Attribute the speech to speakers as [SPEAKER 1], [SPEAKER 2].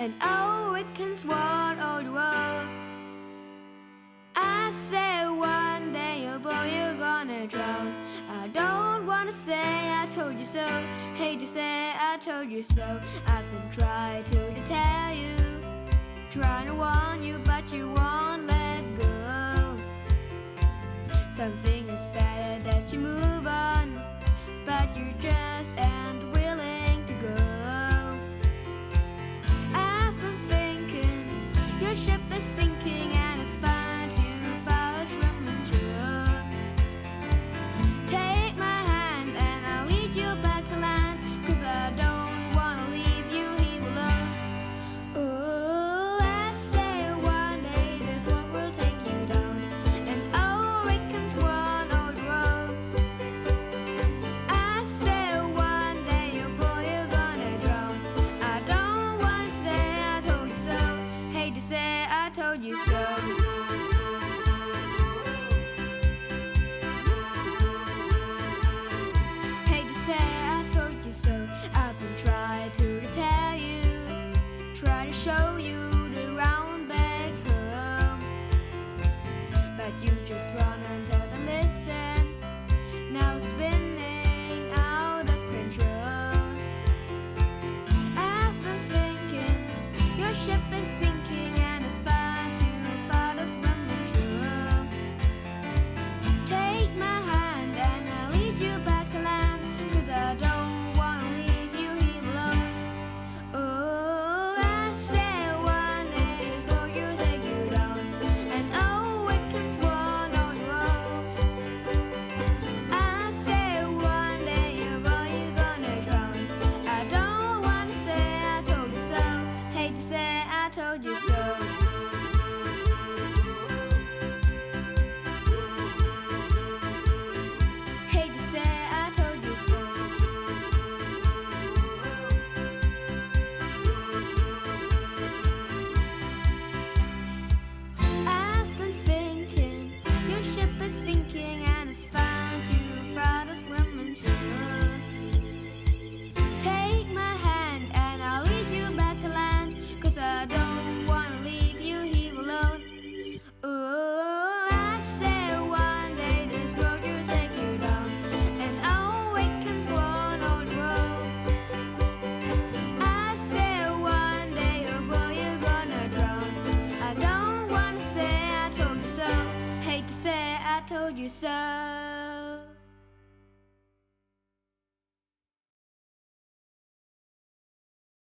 [SPEAKER 1] and oh, it can swallow all the world. I said one day, oh boy, you're gonna drown. I don't wanna say I told you so, hate to say I told you so. I've been trying to tell you, trying to warn you, but you won't let go. Something is better that you move on, but you just ain't willing to go. I've been thinking your ship is sinking and it's fine to follow from and shore. Take my hand and I'll lead you back to land, 'cause I don't wanna leave you here alone. Oh, I say one day this one will take you down, and oh, it can swan all the road. I say one day, oh boy, you're gonna drown. I don't wanna say I told you so, hate to say I told you so. So I've been trying to tell you, try to show you the round back home, but you just run and don't listen. Now spinning out of control. I've been thinking your ship is sinking and it's far too far to swim ashore. Take my hand and I'll lead you back to land, 'cause I don't told you so. Hate to say I told you so. I've been thinking your ship is sinking and it's fine too far to swim and shore. Take my hand and I'll lead you back to land, 'cause I don't wanna leave you here alone. Oh, I said one day this road will take you down, and oh, it can swallow the road. I said one day, oh boy, you're gonna drown. I don't wanna say I told you so, hate to say I told you so.